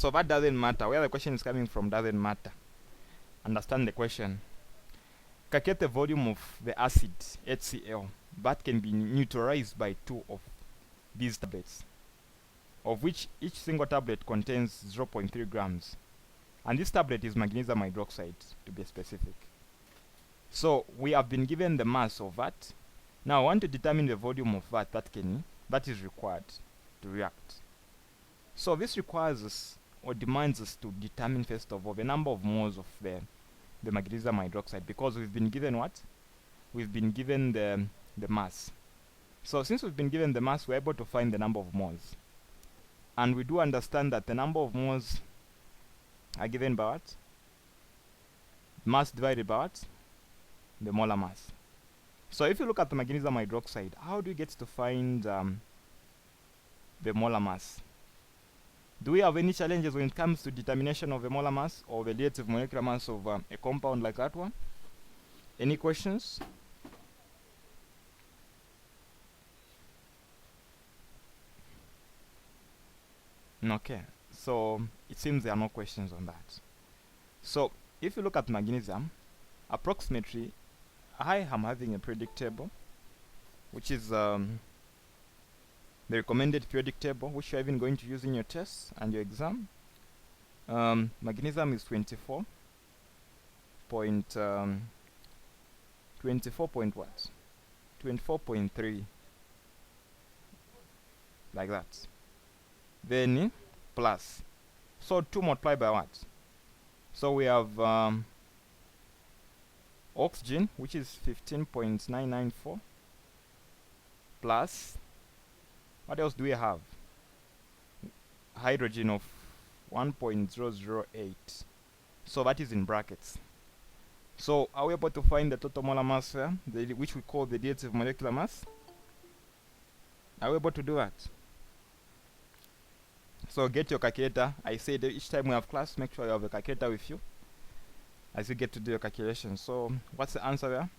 So that doesn't matter. Where the question is coming from doesn't matter. Understand the question. Calculate the volume of the acid HCl that can be neutralized by 2 of these tablets, of which each single tablet contains 0.3 grams. And this tablet is magnesium hydroxide, to be specific. So we have been given the mass of that. Now I want to determine the volume of that is required to react. So this requires us, or demands us, to determine first of all the number of moles of the magnesium hydroxide, because we've been given what? We've been given the mass. So since we've been given the mass, we're able to find the number of moles. And we do understand that the number of moles are given by what? Mass divided by what? The molar mass. So if you look at the magnesium hydroxide, how do you get to find the molar mass? Do we have any challenges when it comes to determination of the molar mass or the relative molecular mass of a compound like that one? Any questions? Okay, so it seems there are no questions on that. So if you look at magnesium, approximately, I am having a periodic table, which is the recommended periodic table, which you're even going to use in your tests and your exam. Magnesium is 24 point 24.3, like that. Then plus, so 2 multiplied by what? So we have oxygen, which is 15.994, plus, what else do we have? Hydrogen of 1.008. So that is in brackets. So are we able to find the total molar mass here, which we call the relative molecular mass? Are we able to do that? So get your calculator. I said each time we have class, make sure you have a calculator with you as you get to do your calculation. So what's the answer there?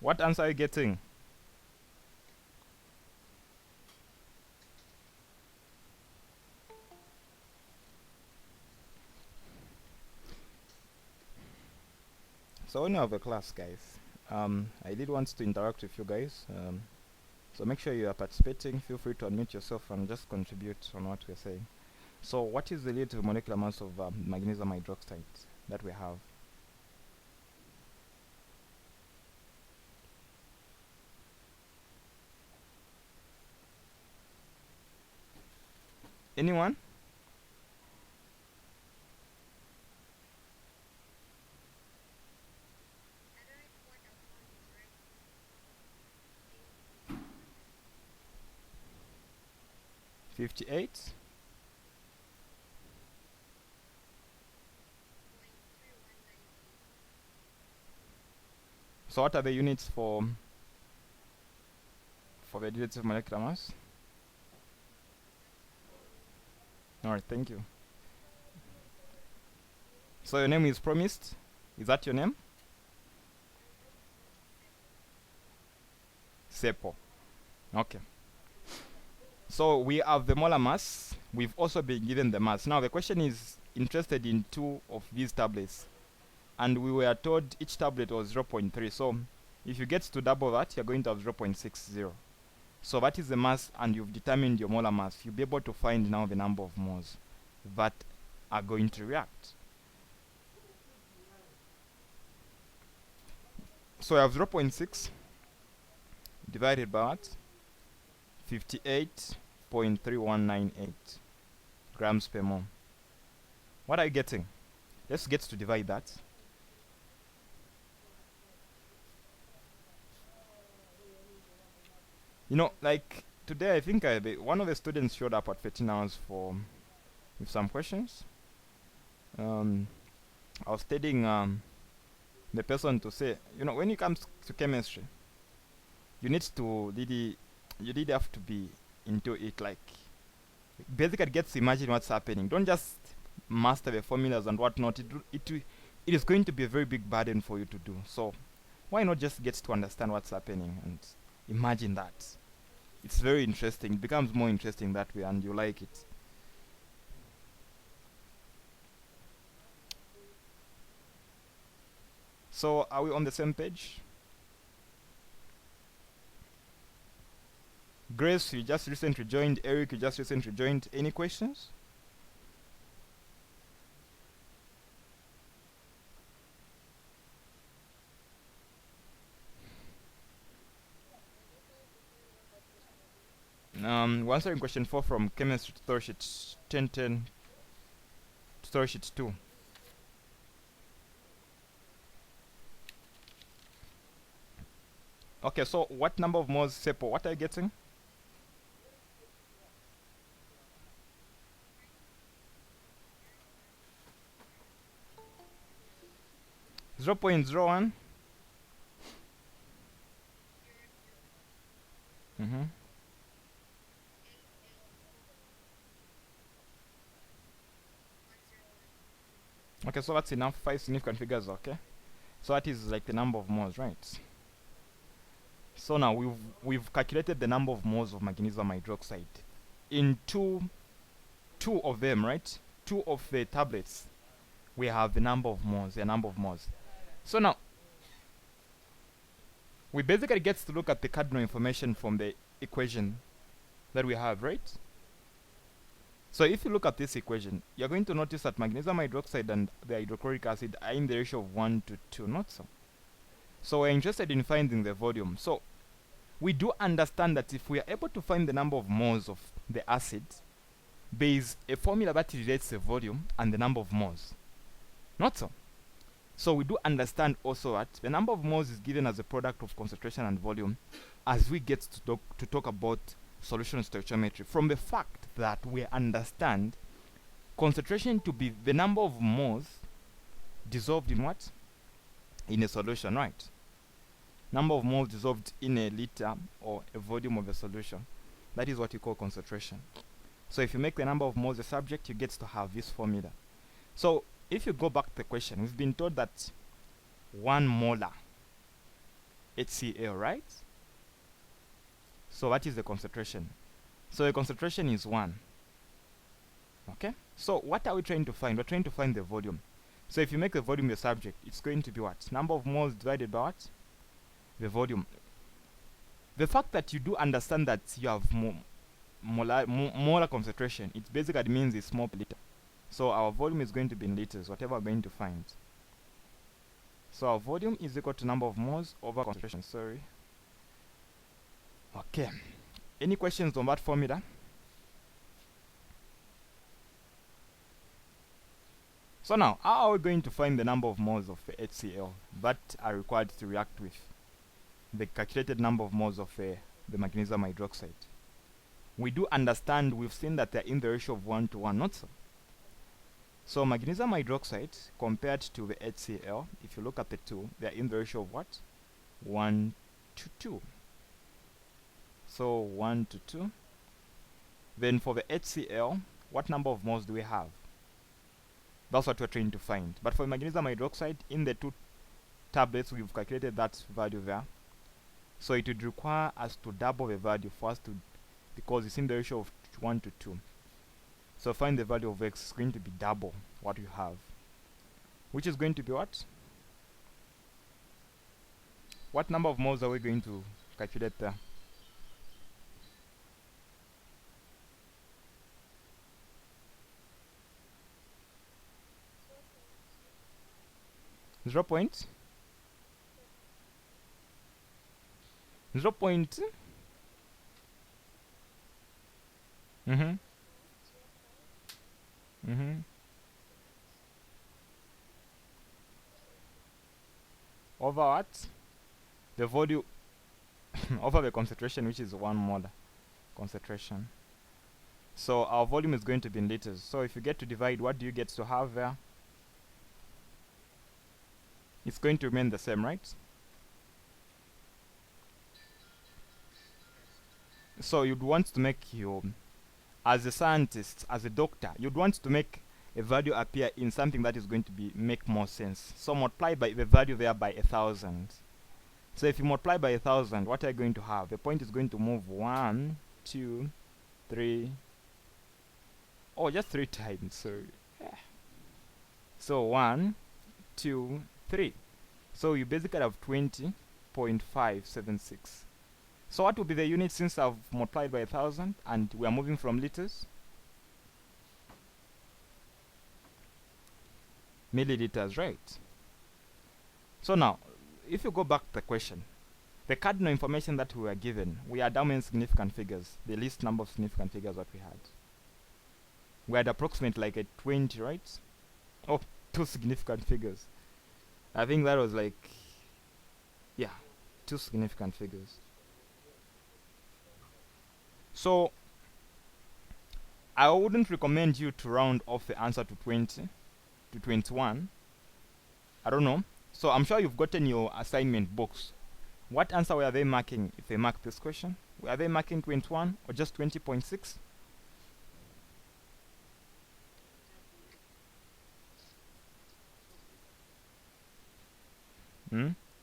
What answer are you getting? So when you have a class, guys, I did want to interact with you guys. So make sure you are participating. Feel free to unmute yourself and just contribute on what we're saying. So what is the relative molecular mass of magnesium hydroxide that we have? Anyone? $58. So what are the units for the relative molecular mass? Alright, thank you. So your name is Promised. Is that your name? Sepo. Okay. So we have the molar mass. We've also been given the mass. Now the question is interested in 2 of these tablets. And we were told each tablet was 0.3. So if you get to double that, you're going to have 0.60. So that is the mass, and you've determined your molar mass. You'll be able to find now the number of moles that are going to react. So I have 0.6 divided by what? 58.3198 grams per mole. What are you getting? Let's get to divide that. You know, like today, I think one of the students showed up at 13 hours with some questions. I was telling the person to say, you know, when it comes to chemistry, you need to really have to be into it. Like, basically, get to imagine what's happening. Don't just master the formulas and whatnot. it is going to be a very big burden for you to do. So why not just get to understand what's happening and imagine that? It's very interesting. It becomes more interesting that way and you like it. So are we on the same page? Grace, you just recently joined. Eric, you just recently joined. Any questions? We're answering question 4 from chemistry story sheet 1010 story sheet 2. Okay, so what number of moles Sepo? What are you getting? 0.01. Mm-hmm. Okay, so that's enough. 5 significant figures. Okay, so that is like the number of moles, right? So now we've calculated the number of moles of magnesium hydroxide in two of them, right? Two of the tablets we have the number of moles, So now we basically get to look at the cardinal information from the equation that we have, right? So if you look at this equation, you're going to notice that magnesium hydroxide and the hydrochloric acid are in the ratio of 1 to 2, not so. So we're interested in finding the volume. So we do understand that if we are able to find the number of moles of the acid, there is a formula that relates the volume and the number of moles. Not so. So we do understand also that the number of moles is given as a product of concentration and volume as we get to talk about solution stoichiometry, from the fact that we understand concentration to be the number of moles dissolved in what? In a solution, right? Number of moles dissolved in a liter or a volume of a solution. That is what you call concentration. So if you make the number of moles a subject, you get to have this formula. So if you go back to the question, we've been told that 1 molar HCl, right? So what is the concentration? So the concentration is 1. Okay? So what are we trying to find? We're trying to find the volume. So if you make the volume the subject, it's going to be what? Number of moles divided by what? The volume. The fact that you do understand that you have molar concentration, it basically means it's more per liter. So our volume is going to be in liters, whatever we're going to find. So our volume is equal to number of moles over concentration. Sorry. Okay. Any questions on that formula? So now, how are we going to find the number of moles of HCl that are required to react with the calculated number of moles of the magnesium hydroxide? We do understand, we've seen that they're in the ratio of 1 to 1, not so. So magnesium hydroxide compared to the HCl, if you look at the two, they're in the ratio of what? 1 to 2. So 1 to 2. Then for the HCl, what number of moles do we have? That's what we're trying to find. But for magnesium hydroxide, in the two tablets, we've calculated that value there. So it would require us to double the value for us to, because it's in the ratio of 1 to 2. So find the value of x is going to be double what you have, which is going to be what? What number of moles are we going to calculate there? Zero point. Mm-hmm. Mm-hmm. Over what? The volume over the concentration, which is 1 molar concentration. So our volume is going to be in liters. So if you get to divide, what do you get to have there? It's going to remain the same, right? So you'd want to make your, as a scientist, as a doctor, you'd want to make a value appear in something that is going to be make more sense. So multiply by the value there by 1,000. So if you multiply by 1,000, what are you going to have? The point is going to move 1, 2, 3. Oh, just 3 times. So 1, 2, 3. So you basically have 20.576. So what will be the unit since I've multiplied by 1,000 and we are moving from liters? Milliliters, right? So now, if you go back to the question, the cardinal information that we were given, we had how many significant figures? The least number of significant figures that we had. We had approximately like a 20, right? Oh, 2 significant figures. I think that was like, yeah, 2 significant figures. So I wouldn't recommend you to round off the answer to 20, to 21. I don't know. So I'm sure you've gotten your assignment books. What answer were they marking if they marked this question? Were they marking 21 or just 20.6?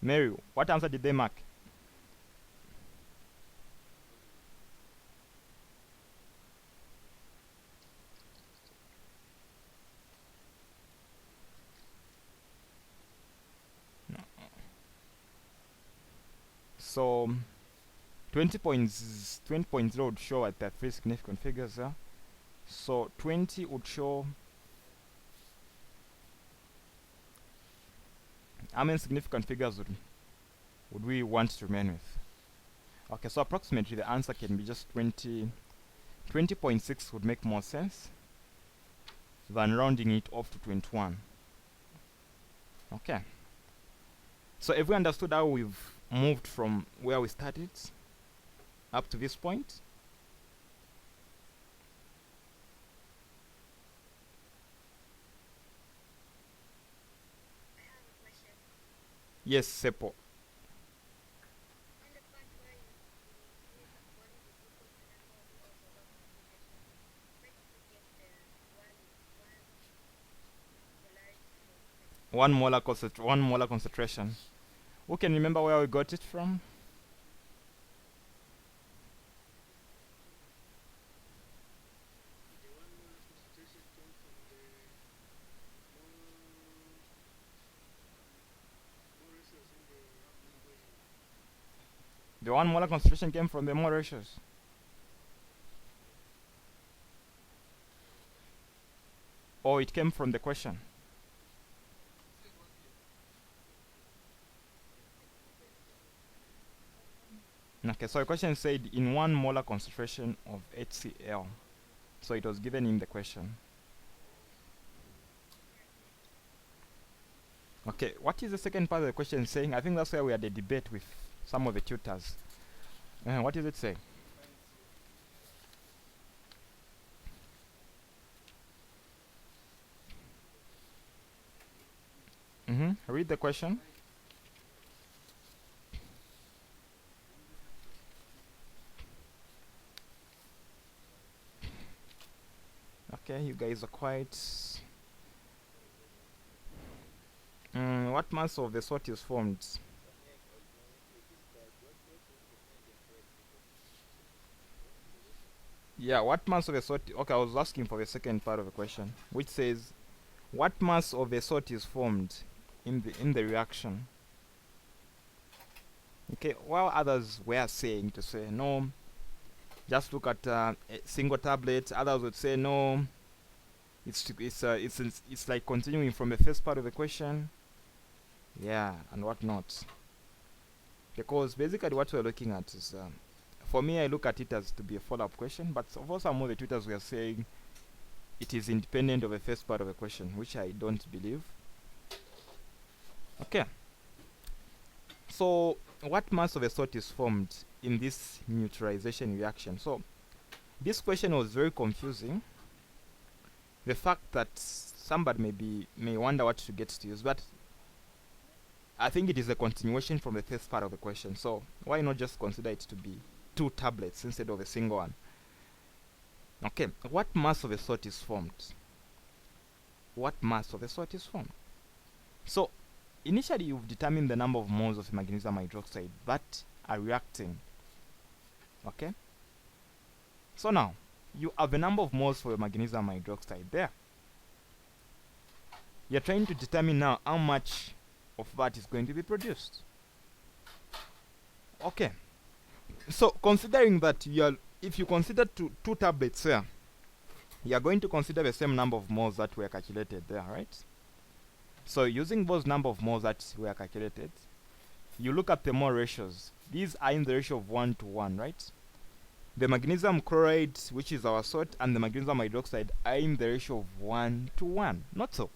Mary, what answer did they mark? No. So 20.0 would show at the 3 significant figures there. So 20 would show how many significant figures would we want to remain with? Okay, so approximately the answer can be just 20. 20.6 would make more sense than rounding it off to 21. Okay. So have we understood how we've moved from where we started up to this point? Yes, Seppo. One molar concentration. Who can remember where we got it from? The 1 molar concentration came from the mole ratios. Or it came from the question. Okay, so the question said in 1 molar concentration of HCl. So it was given in the question. Okay, what is the second part of the question saying? I think that's where we had a debate with some of the tutors. What is it saying? Read the question. Okay, you guys are quite... what mass of the salt is formed? Yeah, what mass of the salt... Okay, I was asking for the second part of the question, which says, what mass of the salt is formed in the reaction? Okay, while others were saying to say, no, just look at a single tablet. Others would say, no, it's like continuing from the first part of the question. Yeah, and whatnot. Because basically what we're looking at is, for me, I look at it as to be a follow-up question, but for some of the tutors we are saying it is independent of the first part of the question, which I don't believe. Okay. So, what mass of a salt is formed in this neutralization reaction? So, this question was very confusing. The fact that somebody may wonder what to get to use, but I think it is a continuation from the first part of the question. So, why not just consider it to be 2 tablets instead of a single one? Okay, what mass of a salt is formed? what mass of the salt is formed. So initially you've determined the number of moles of magnesium hydroxide that are reacting. Okay, so now you have a number of moles for magnesium hydroxide there. You're trying to determine now how much of that is going to be produced. Okay, so considering that if you consider two tablets here, you are going to consider the same number of moles that were calculated there, right? So using those number of moles that were calculated, you look at the mole ratios. These are in the ratio of 1 to 1, right? The magnesium chloride, which is our salt, and the magnesium hydroxide are in the ratio of 1 to 1. Not so.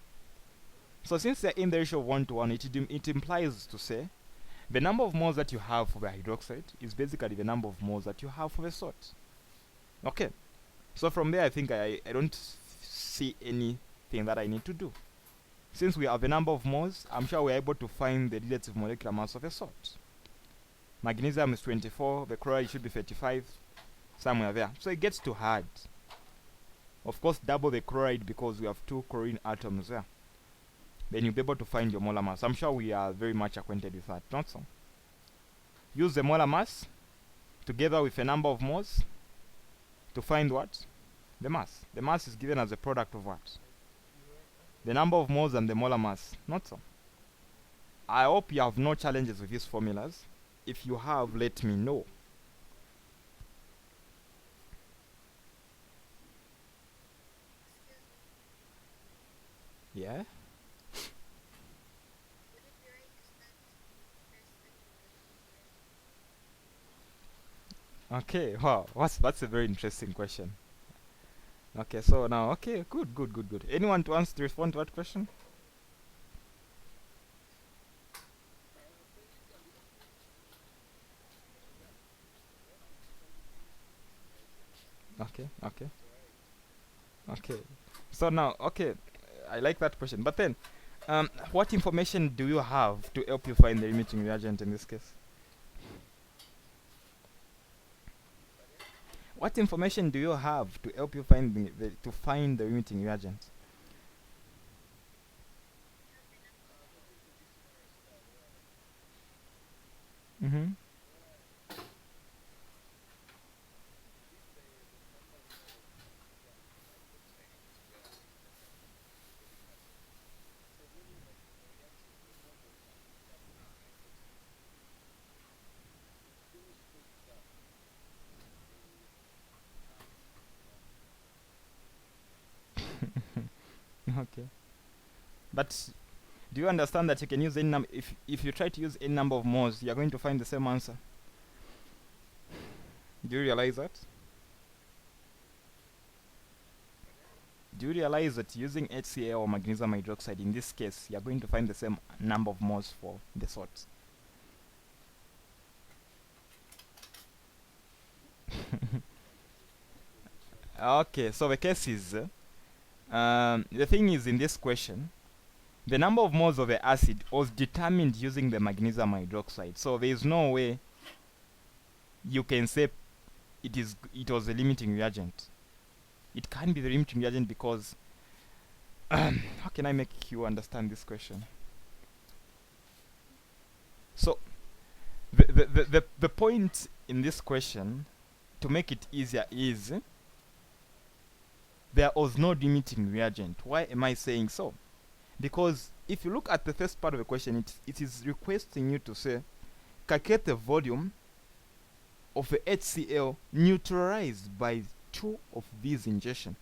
So since they're in the ratio of 1 to 1, it implies to say the number of moles that you have for the hydroxide is basically the number of moles that you have for the salt. Okay. So from there, I think I don't see anything that I need to do. Since we have a number of moles, I'm sure we're able to find the relative molecular mass of a salt. Magnesium is 24, the chloride should be 35, somewhere there. So it gets too hard. Of course, double the chloride because we have 2 chlorine atoms there. Then you'll be able to find your molar mass. I'm sure we are very much acquainted with that, not so? Use the molar mass together with a number of moles to find what? The mass. The mass is given as a product of what? The number of moles and the molar mass, not so? I hope you have no challenges with these formulas. If you have, let me know. Yeah? Okay, wow, that's a very interesting question. Okay, so now, okay, good. Anyone to respond to that question? Okay. So now, okay, I like that question. But then, what information do you have to help you find the limiting reagent in this case? What information do you have to help you find the limiting reagent? Mm-hmm. Okay. But do you understand that you can use any number? If you try to use any number of moles, you're going to find the same answer. Do you realize that? Do you realize that using HCl or magnesium hydroxide, in this case, you're going to find the same number of moles for the salt? Okay, so the case is, the thing is, in this question, the number of moles of the acid was determined using the magnesium hydroxide. So there is no way you can say it was a limiting reagent. It can't be the limiting reagent because how can I make you understand this question? So the point in this question, to make it easier, is there was no limiting reagent. Why am I saying so? Because if you look at the first part of the question, it is requesting you to say, calculate the volume of the HCl neutralized by 2 of these ingestion.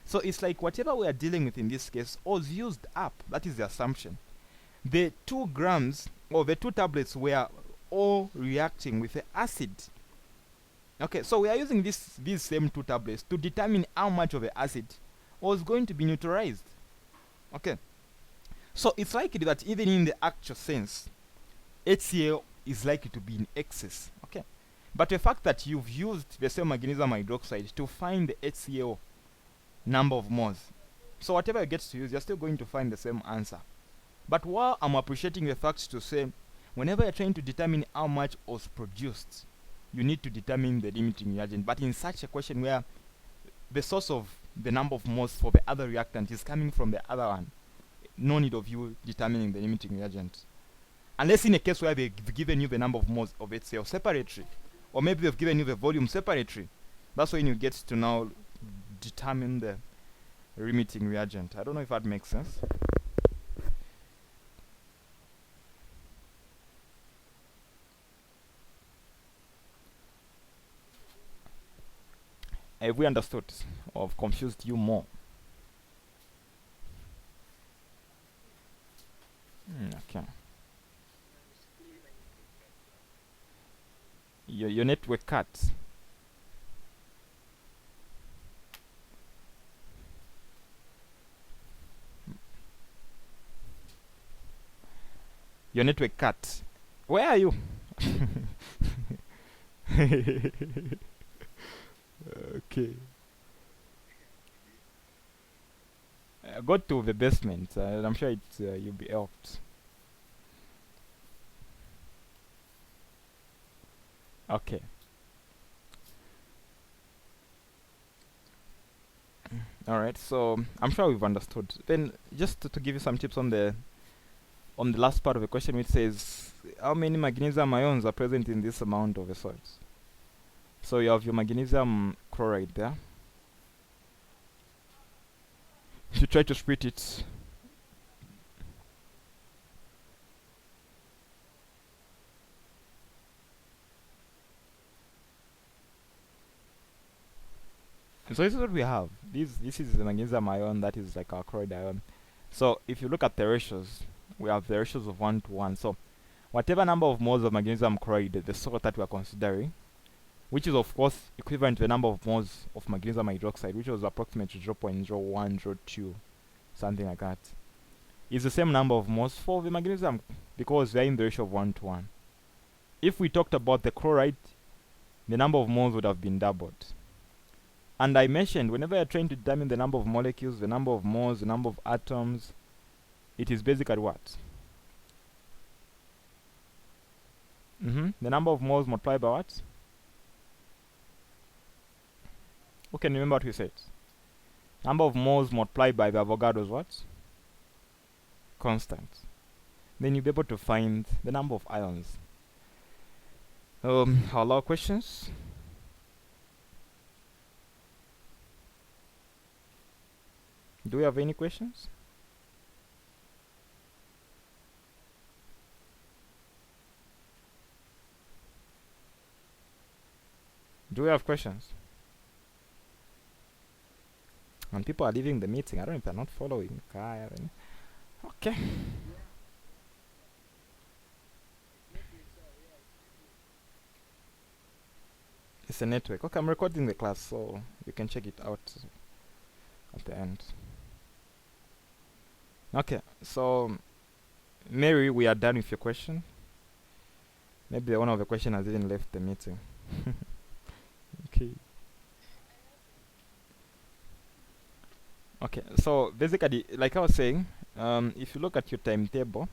So it's like whatever we are dealing with in this case was used up. That is the assumption. The 2 grams or the 2 tablets were all reacting with the acid. Okay, so we are using these same 2 tablets to determine how much of the acid was going to be neutralized. Okay, so it's likely that even in the actual sense, HCl is likely to be in excess. Okay, but the fact that you've used the same magnesium hydroxide to find the HCl number of moles, so whatever you get to use, you're still going to find the same answer. But while I'm appreciating the fact to say, whenever you're trying to determine how much was produced, you need to determine the limiting reagent. But in such a question where the source of the number of moles for the other reactant is coming from the other one. No need of you determining the limiting reagent. Unless in a case where they've given you the number of moles of HCl separately, or maybe they've given you the volume separately. That's when you get to now determine the limiting reagent. I don't know if that makes sense. Have we understood or have confused you more? Okay. Your network cut. Your network cut. Where are you? Okay. Go to the basement. I'm sure you'll be helped. Okay. Alright, so I'm sure we've understood. Then just to give you some tips on the last part of the question, which says how many magnesium ions are present in this amount of a salt. So you have your magnesium chloride there. If you try to split it, so this is what we have. This is the magnesium ion, that is like our chloride ion. So if you look at the ratios, we have the ratios of 1 to 1. So whatever number of moles of magnesium chloride, the salt that we are considering, which is of course equivalent to the number of moles of magnesium hydroxide, which was approximately 0.0102, something like that, is the same number of moles for the magnesium, because they are in the ratio of 1 to 1. If we talked about the chloride, the number of moles would have been doubled. And I mentioned, whenever you're trying to determine the number of molecules, the number of moles, the number of atoms, it is basically what? The number of moles multiplied by what? Who can remember what we said? Number of moles multiplied by the Avogadro's what? Constant. Then you'll be able to find the number of ions. I'll allow questions. Do we have any questions? Do we have questions? And people are leaving the meeting. I don't know if they're not following. Okay. It's a network. Okay, I'm recording the class, so you can check it out at the end. Okay, so Mary, we are done with your question. Maybe one of the question has even left the meeting. Okay. Okay, so basically, like I was saying, if you look at your timetable,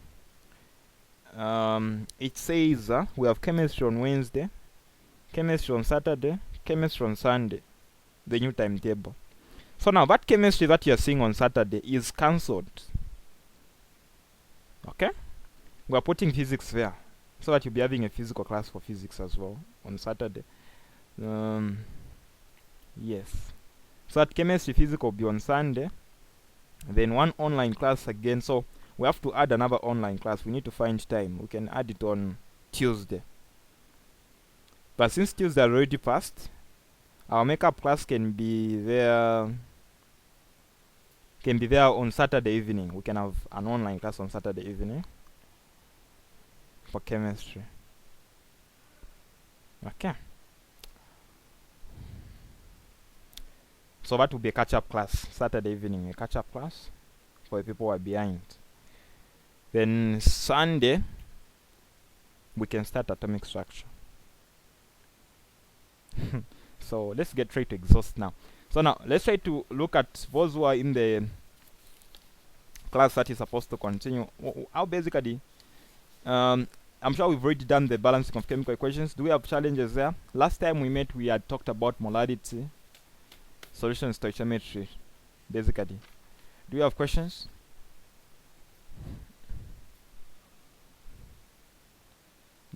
it says we have chemistry on Wednesday, chemistry on Saturday, chemistry on Sunday, the new timetable. So now that chemistry that you're seeing on Saturday is cancelled. Okay? We are putting physics there, so that you'll be having a physical class for physics as well on Saturday. Yes. So that chemistry physical will be on Sunday. Then one online class again. So we have to add another online class. We need to find time. We can add it on Tuesday. But since Tuesday already passed, our makeup class can be there. On Saturday evening. We can have an online class on Saturday evening for chemistry. Okay. So that will be a catch-up class. Saturday evening, a catch-up class for the people who are behind. Then Sunday, we can start atomic structure. So let's get ready to exhaust now. So now, let's try to look at those who are in the class that is supposed to continue. How basically, I'm sure we've already done the balancing of chemical equations. Do we have challenges there? Last time we met, we had talked about molarity. solution stoichiometry, basically. Do you have questions?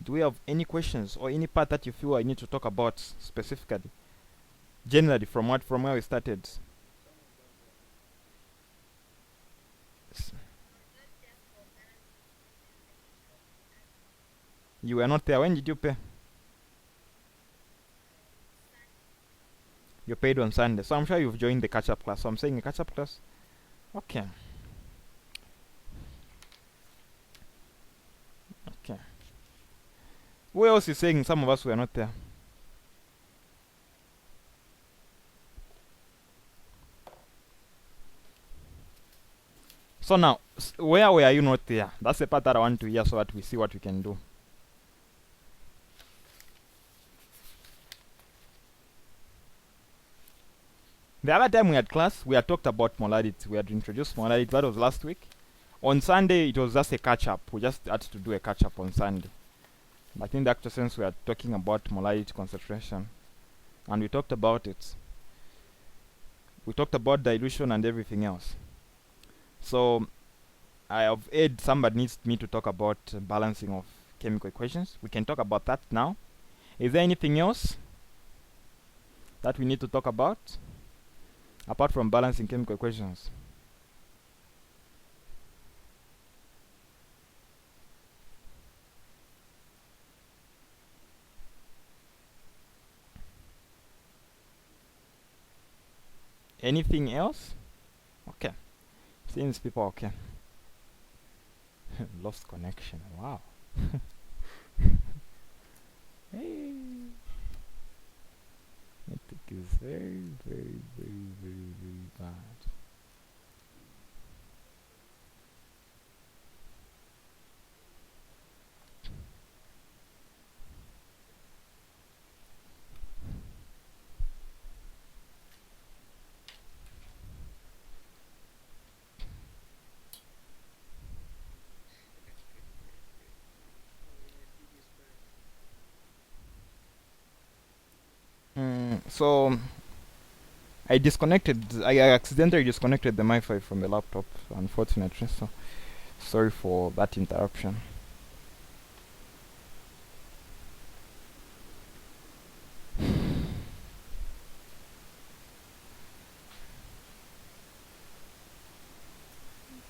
Do we have any questions or any part that you feel I need to talk about specifically? Generally, from where we started. You were not there. When did you pay? You paid on Sunday. So I'm sure you've joined the catch-up class. So I'm saying a catch-up class. Okay. Okay. Who else is saying some of us were not there? So now, where were you not there? That's the part that I want to hear so that we see what we can do. The other time we had class, we had talked about molarity. We had introduced molarity. That was last week. On Sunday, it was just a catch-up. We just had to do a catch-up on Sunday. But in the actual sense, we are talking about molarity concentration. And we talked about it. We talked about dilution and everything else. So, I have heard somebody needs me to talk about balancing of chemical equations. We can talk about that now. Is there anything else that we need to talk about apart from balancing chemical equations? Anything else? Okay. Seems people okay. Lost connection. Wow. Hey. Network is very, very, very, very, very bad. So I accidentally disconnected the Wi-Fi from the laptop, unfortunately. So sorry for that interruption.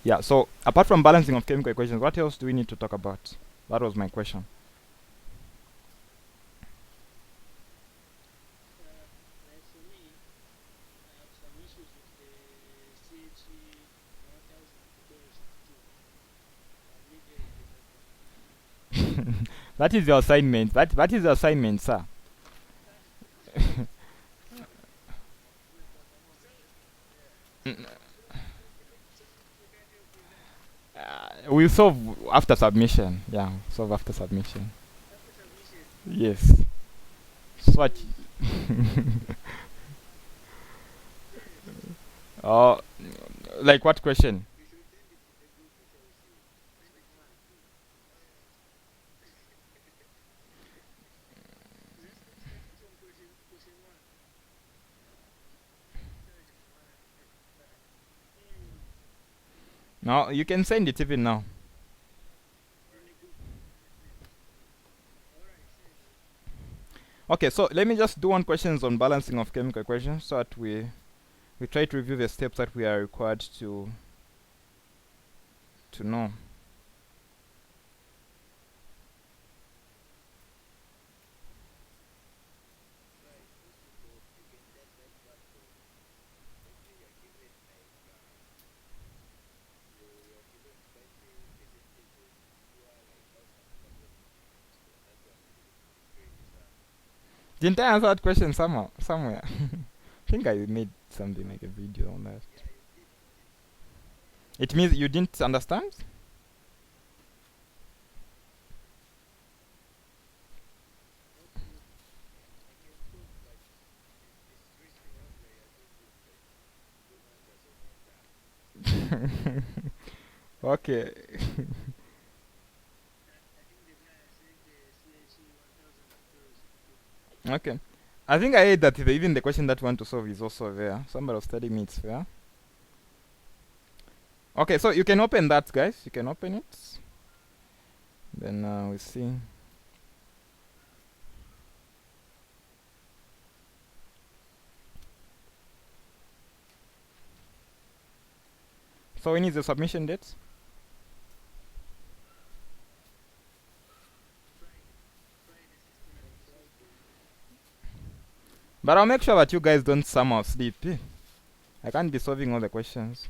Yeah, so apart from balancing of chemical equations, what else do we need to talk about? That was my question. That is your assignment. That is your assignment, sir. We'll solve after submission. Yeah, solve after submission. Yes. What? Oh, like what question? No, you can send it even now. Okay, so let me just do one questions on balancing of chemical equations so that we try to review the steps that we are required to know. Didn't I answer that question somewhere? I think I made something like a video on that. It means you didn't understand? Okay. Okay. I think I heard that even the question that we want to solve is also there. Somebody was telling me it's there. Okay, so you can open that, guys. You can open it. Then we see. So when is the submission date? But I'll make sure that you guys don't somehow sleep. I can't be solving all the questions.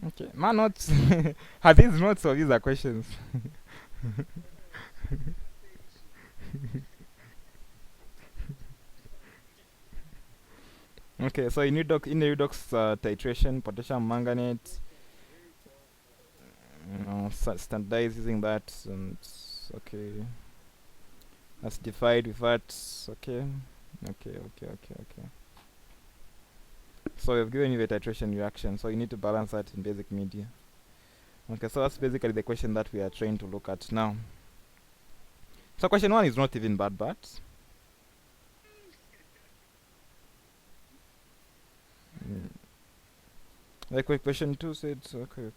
Okay, my notes. Are these notes or these are questions? Okay, so in redox titration, potassium manganate, standardize using that, and okay, acidified with that. Okay, okay. So we've given you the titration reaction, so you need to balance that in basic media. Okay, so that's basically the question that we are trying to look at now. So question 1 is not even bad, but like question 2 said, okay.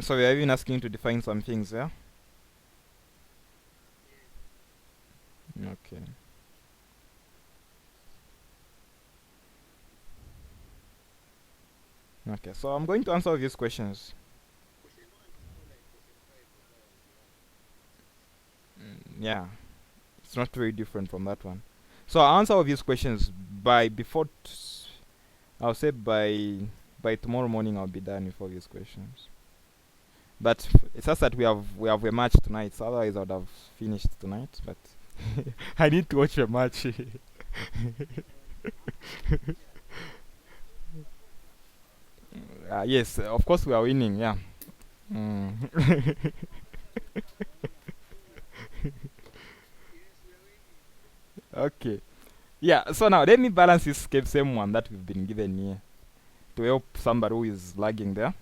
So we are even asking to define some things, yeah? Okay. Okay, so I'm going to answer these questions. Yeah, it's not very different from that one. So I'll answer all these questions by I'll say by tomorrow morning I'll be done with all these questions. But it's just that we have a match tonight, so otherwise I would have finished tonight. But I need to watch a match. Yes, of course we are winning. Yeah. Okay. Yeah. So now let me balance this same one that we've been given here to help somebody who is lagging there.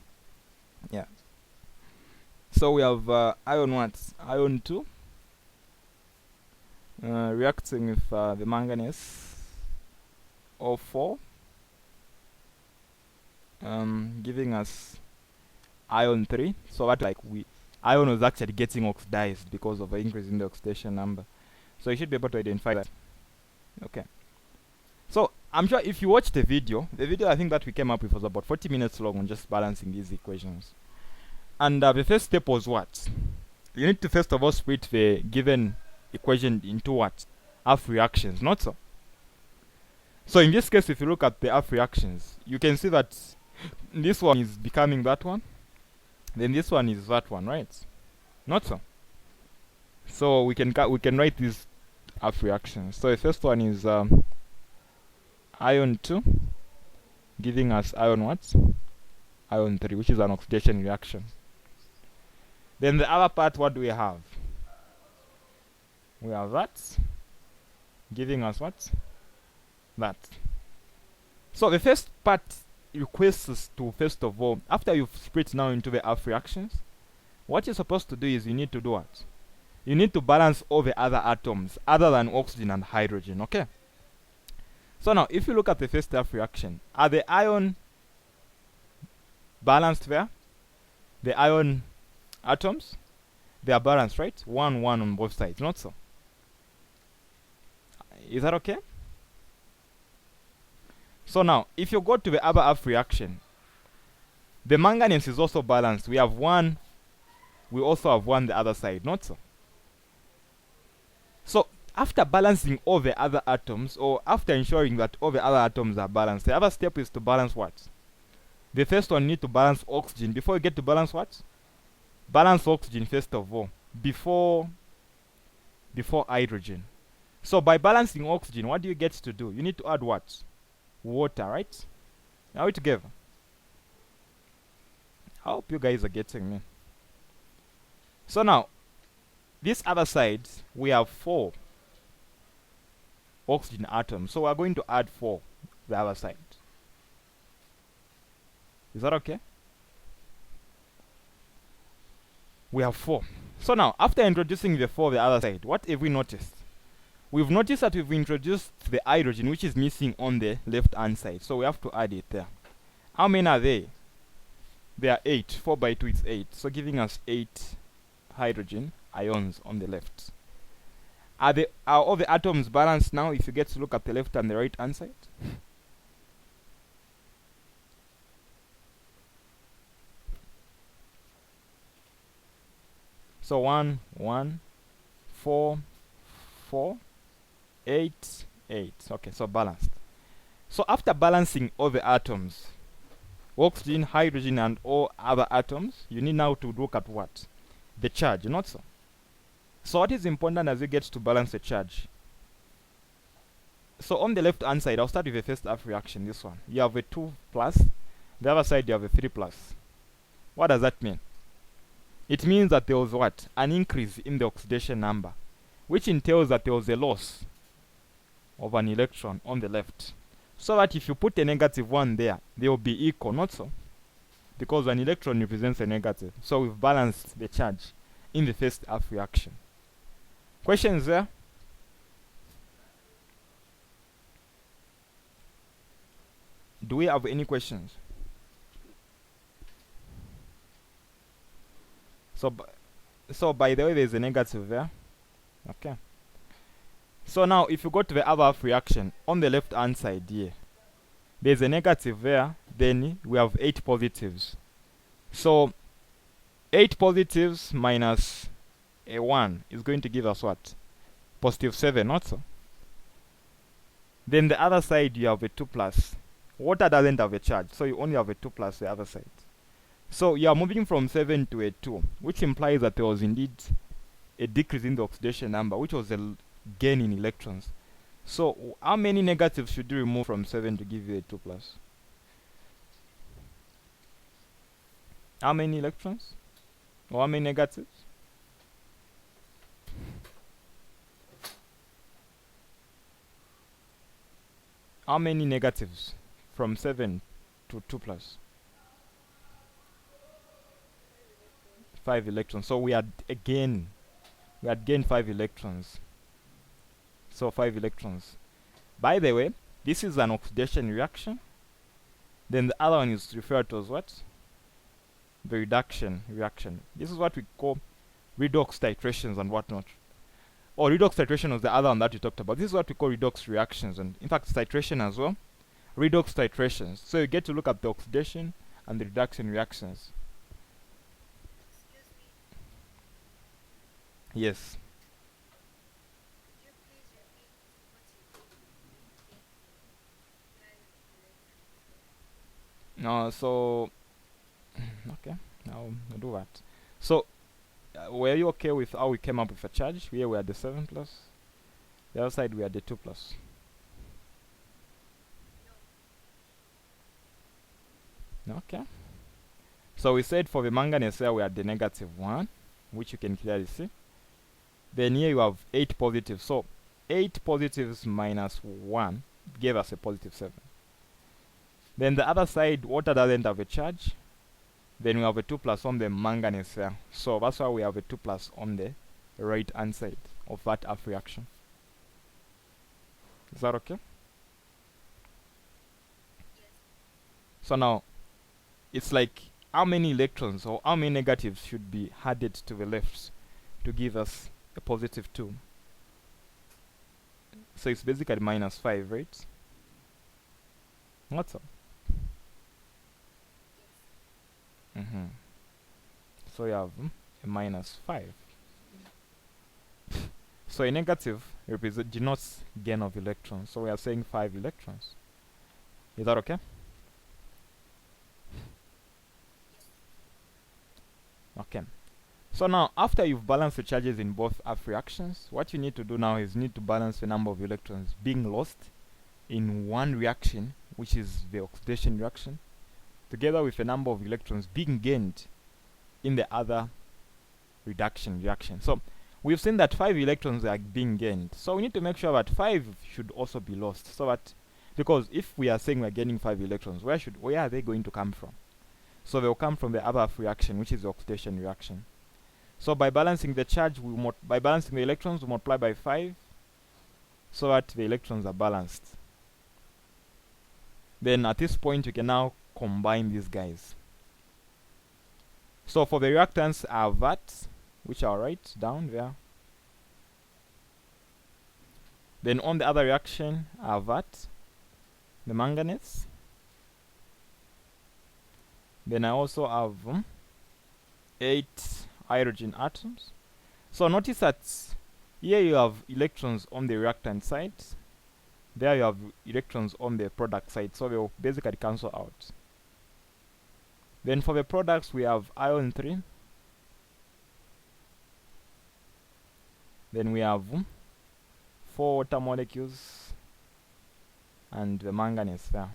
Yeah. So we have ion what? Ion 2 reacting with the manganese O4, giving us ion 3. So that ion was actually getting oxidized because of the increase in the oxidation number. So you should be able to identify that. Okay. So I'm sure if you watch the video I think that we came up with was about 40 minutes long on just balancing these equations. And the first step was what? You need to first of all split the given equation into what? Half reactions, not so? So in this case, if you look at the half reactions, you can see that this one is becoming that one, then this one is that one, right? Not so? So we can write these half reactions. So the first one is ion 2 giving us ion what? Ion 3, which is an oxidation reaction. Then the other part, what do we have? We have that giving us what? That. So the first part requests us to, first of all, after you've split now into the half reactions, what you're supposed to do is you need to do what? You need to balance all the other atoms other than oxygen and hydrogen, okay? So now, if you look at the first half reaction, are the ion balanced there? The ion atoms? They are balanced, right? 1, 1 on both sides, not so? Is that okay? So now, if you go to the other half reaction, the manganese is also balanced. We have 1, we also have 1 the other side, not so? So, after balancing all the other atoms, or after ensuring that all the other atoms are balanced, the other step is to balance what? The first one, you need to balance oxygen. Before you get to balance what? Balance oxygen first of all, before hydrogen. So by balancing oxygen, what do you get to do? You need to add what? Water, right? Are we together? I hope you guys are getting me. So now, this other side, we have 4 oxygen atoms. So we're going to add 4 the other side. Is that okay? We have 4. So now, after introducing the 4 the other side, what have we noticed? We've noticed that we've introduced the hydrogen, which is missing on the left hand side. So we have to add it there. How many are they? There are 8. 4 by 2 is 8. So giving us 8 hydrogen ions on the left. Are all the atoms balanced now if you get to look at the left and the right hand side? So 1, 1, 4, 4, 8, 8. Okay, so balanced. So after balancing all the atoms, oxygen, hydrogen, and all other atoms, you need now to look at what? The charge, not so. So what is important as you get to balance the charge? So on the left hand side, I'll start with the first half reaction, this one. You have a 2 plus, the other side you have a 3 plus. What does that mean? It means that there was what? An increase in the oxidation number, which entails that there was a loss of an electron on the left. So that if you put a negative 1 there, they will be equal, not so? Because an electron represents a negative. So we've balanced the charge in the first half reaction. Questions there? Do we have any questions? So by the way, there's a negative there. Okay. So now if you go to the other half reaction, on the left hand side here, there's a negative there, then we have 8 positives. So 8 positives minus a 1 is going to give us what? Positive 7, not so? Then the other side you have a 2 plus. Water doesn't have a charge, so you only have a 2 plus the other side. So you are moving from 7 to a 2, which implies that there was indeed a decrease in the oxidation number, which was a gain in electrons. So how many negatives should you remove from 7 to give you a 2 plus? How many electrons? Or how many negatives? How many negatives from 7 to 2 plus? 5 electrons. So we had gained 5 electrons. So 5 electrons. By the way, this is an oxidation reaction. Then the other one is referred to as what? The reduction reaction. This is what we call redox titrations and whatnot. Or redox titration was the other one that we talked about. This is what we call redox reactions, and in fact titration as well. Redox titrations. So you get to look at the oxidation and the reduction reactions. Yes. No, so okay, I'll do that. So were you okay with how we came up with a charge? Here we had the 7 plus. The other side we had the 2 plus. Okay. So we said for the manganese here we had the negative 1, which you can clearly see. Then here you have 8 positives. So 8 positives minus 1 gave us a positive 7. Then the other side, water doesn't have a charge. Then we have a 2 plus on the manganese here. So that's why we have a 2 plus on the right hand side of that half reaction. Is that okay? So now, it's like how many electrons or how many negatives should be added to the left to give us a positive 2. So it's basically minus 5, right? What's up? So you have a minus 5. So a negative denotes gain of electrons. So we are saying 5 electrons. Is that okay? Okay. So now, after you've balanced the charges in both half reactions, what you need to do now is you need to balance the number of electrons being lost in one reaction, which is the oxidation reaction, together with the number of electrons being gained in the other reduction reaction. So we've seen that 5 electrons are being gained. So we need to make sure that 5 should also be lost. So that, because if we are saying we're gaining 5 electrons, where are they going to come from? So they'll come from the other half reaction, which is the oxidation reaction. So by balancing the charge, by balancing the electrons, we multiply by 5 so that the electrons are balanced. Then at this point, you can now combine these guys. So for the reactants, I have that, which I'll write down there. Then on the other reaction, I have that, the manganese. Then I also have 8 hydrogen atoms. So notice that here you have electrons on the reactant side. There you have electrons on the product side. So they will basically cancel out. Then for the products, we have iron 3. Then we have 4 water molecules and the manganese there.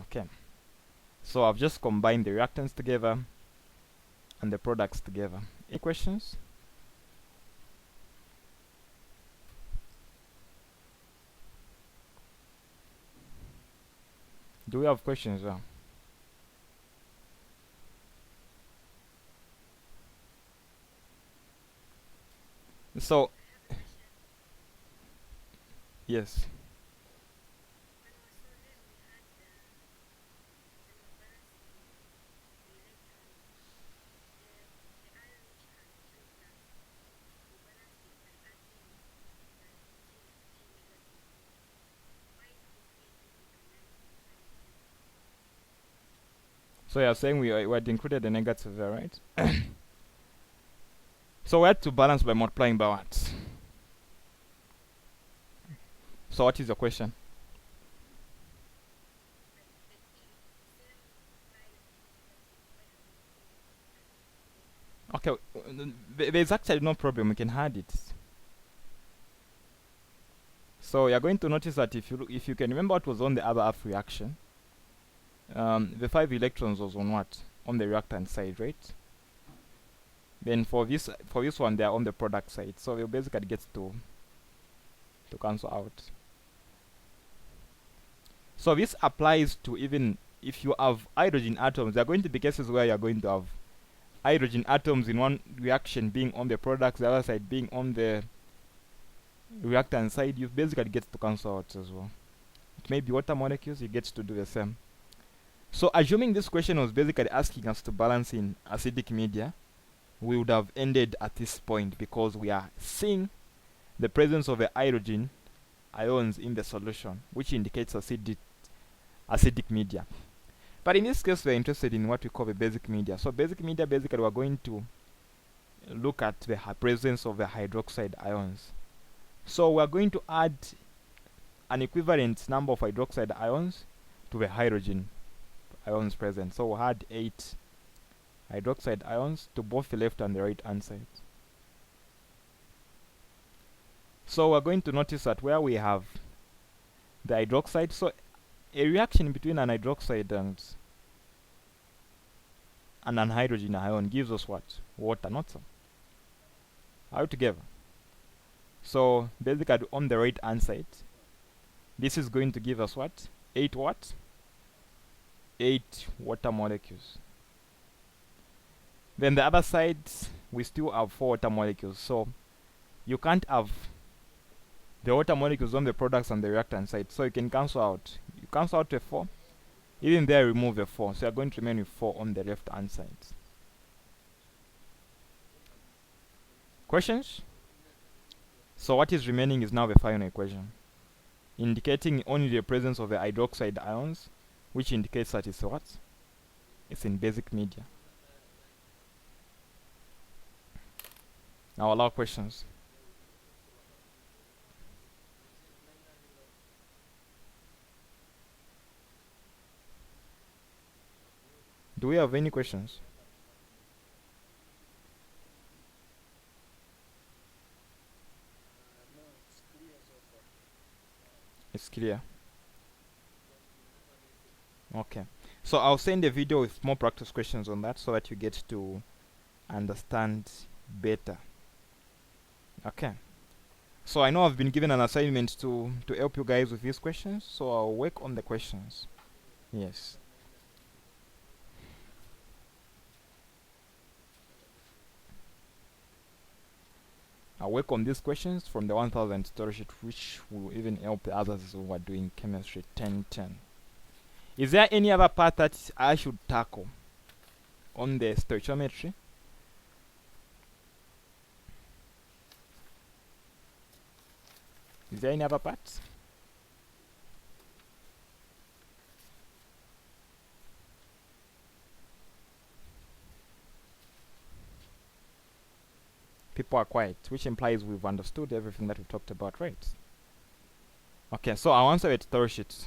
Okay. So I've just combined the reactants together and the products together. Any questions? Do we have questions there? So, yes. So you're saying we had included the negative there, right? So we had to balance by multiplying by what? So what is your question? Okay, there's actually no problem. We can add it. So you're going to notice that if you can remember what was on the other half reaction, the 5 electrons was on what? On the reactant side, right? Then for this one, they are on the product side. So it basically gets to cancel out. So this applies to even if you have hydrogen atoms. There are going to be cases where you're going to have hydrogen atoms in one reaction being on the product, the other side being on the reactant side. You basically get to cancel out as well. It may be water molecules, you get to do the same. So assuming this question was basically asking us to balance in acidic media, we would have ended at this point because we are seeing the presence of the hydrogen ions in the solution, which indicates acidic media. But in this case, we're interested in what we call the basic media. So basic media, basically, we're going to look at the presence of the hydroxide ions. So we're going to add an equivalent number of hydroxide ions to the hydrogen ions present. So we'll add 8 hydroxide ions to both the left and the right hand side. So we're going to notice that where we have the hydroxide, so a reaction between an hydroxide and an hydrogen ion gives us what? Water, not so. All together. So basically on the right hand side, this is going to give us what? 8 what? 8 water molecules. Then the other side, we still have 4 water molecules. So you can't have the water molecules on the products and the reactant side. So you can cancel out. You cancel out a 4. Even there, remove a 4. So you're going to remain with 4 on the left hand side. Questions? So what is remaining is now the final equation, indicating only the presence of the hydroxide ions, which indicates that it's what? It's in basic media. Now allow questions. Do we have any questions? It's clear. Okay. So I'll send a video with more practice questions on that so that you get to understand better. Okay. So I know I've been given an assignment to help you guys with these questions, so I'll work on the questions. Yes. I'll work on these questions from the 1000 story sheet, which will even help the others who are doing chemistry 1010. Is there any other part that I should tackle on the stoichiometry? Is there any other part? People are quiet, which implies we've understood everything that we talked about, right? Okay, so I'll answer it story sheet.